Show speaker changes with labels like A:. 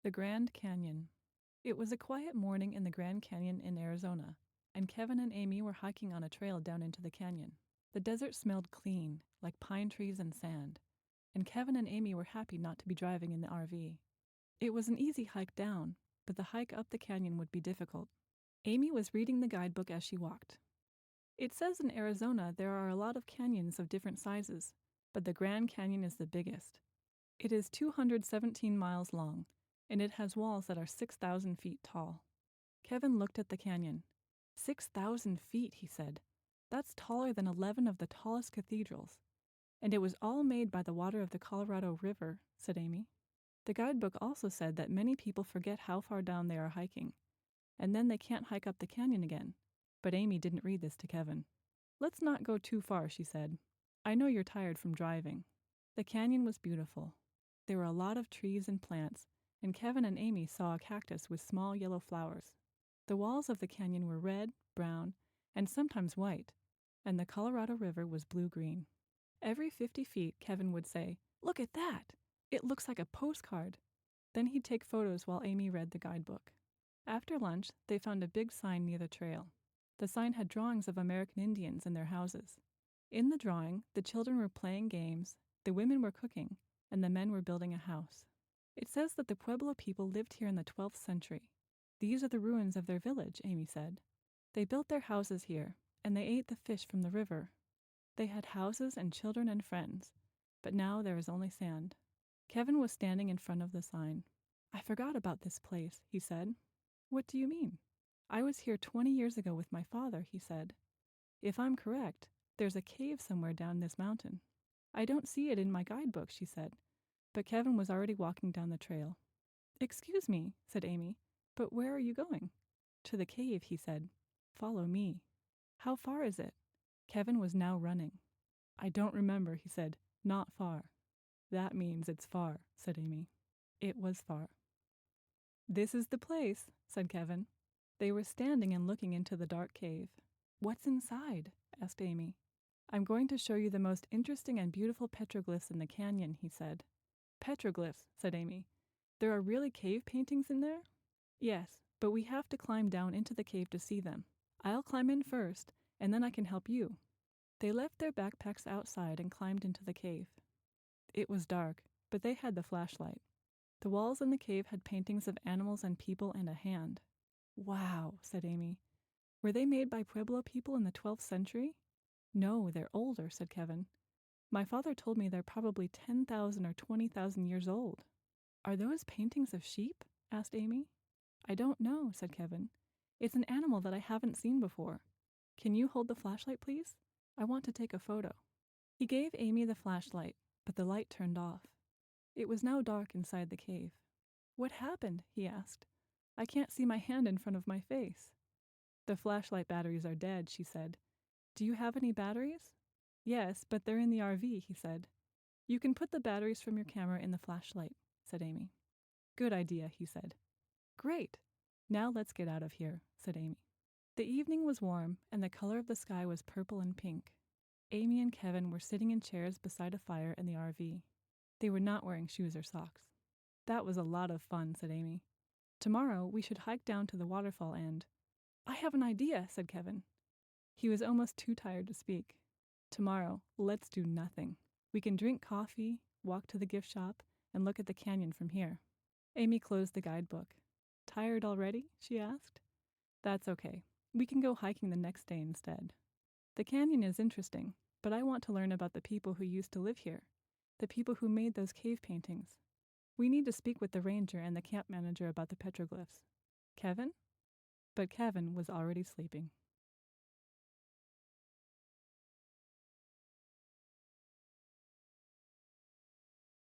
A: The Grand Canyon. It was a quiet morning in the Grand Canyon in Arizona, and Kevin and Amy were hiking on a trail down into the canyon. The desert smelled clean, like pine trees and sand, and Kevin and Amy were happy not to be driving in the RV. It was an easy hike down, but the hike up the canyon would be difficult. Amy was reading the guidebook as she walked. It says in Arizona there are a lot of canyons of different sizes, but the Grand Canyon is the biggest. It is 217 miles long, and it has walls that are 6,000 feet tall. Kevin looked at the canyon. 6,000 feet, he said. That's taller than 11 of the tallest cathedrals. And it was all made by the water of the Colorado River, said Amy. The guidebook also said that many people forget how far down they are hiking, and then they can't hike up the canyon again. But Amy didn't read this to Kevin. Let's not go too far, she said. I know you're tired from driving. The canyon was beautiful. There were a lot of trees and plants, and Kevin and Amy saw a cactus with small yellow flowers. The walls of the canyon were red, brown, and sometimes white, and the Colorado River was blue-green. Every 50 feet, Kevin would say, "Look at that! It looks like a postcard." Then he'd take photos while Amy read the guidebook. After lunch, they found a big sign near the trail. The sign had drawings of American Indians in their houses. In the drawing, the children were playing games, the women were cooking, and the men were building a house. It says that the Pueblo people lived here in the 12th century. These are the ruins of their village, Amy said. They built their houses here, and they ate the fish from the river. They had houses and children and friends, but now there is only sand. Kevin was standing in front of the sign. I forgot about this place, he said. What do you mean? I was here 20 years ago with my father, he said. If I'm correct, there's a cave somewhere down this mountain. I don't see it in my guidebook, she said. But Kevin was already walking down the trail. Excuse me, said Amy, but where are you going? To the cave, he said. Follow me. How far is it? Kevin was now running. I don't remember, he said. Not far. That means it's far, said Amy. It was far. This is the place, said Kevin. They were standing and looking into the dark cave. What's inside? Asked Amy. I'm going to show you the most interesting and beautiful petroglyphs in the canyon, he said. Petroglyphs, said Amy. There are really cave paintings in there? Yes, but we have to climb down into the cave to see them. I'll climb in first, and then I can help you. They left their backpacks outside and climbed into the cave. It was dark, but they had the flashlight. The walls in the cave had paintings of animals and people and a hand. Wow, said Amy. Were they made by Pueblo people in the 12th century? No, they're older, said Kevin. My father told me they're probably 10,000 or 20,000 years old. Are those paintings of sheep? Asked Amy. I don't know, said Kevin. It's an animal that I haven't seen before. Can you hold the flashlight, please? I want to take a photo. He gave Amy the flashlight, but the light turned off. It was now dark inside the cave. What happened? He asked. I can't see my hand in front of my face. The flashlight batteries are dead, she said. Do you have any batteries? Yes, but they're in the RV, he said. You can put the batteries from your camera in the flashlight, said Amy. Good idea, he said. Great. Now let's get out of here, said Amy. The evening was warm, and the color of the sky was purple and pink. Amy and Kevin were sitting in chairs beside a fire in the RV. They were not wearing shoes or socks. That was a lot of fun, said Amy. Tomorrow we should hike down to the waterfall and... I have an idea, said Kevin. He was almost too tired to speak. Tomorrow, let's do nothing. We can drink coffee, walk to the gift shop, and look at the canyon from here. Amy closed the guidebook. Tired already? She asked. That's okay. We can go hiking the next day instead. The canyon is interesting, but I want to learn about the people who used to live here, the people who made those cave paintings. We need to speak with the ranger and the camp manager about the petroglyphs. Kevin? But Kevin was already sleeping.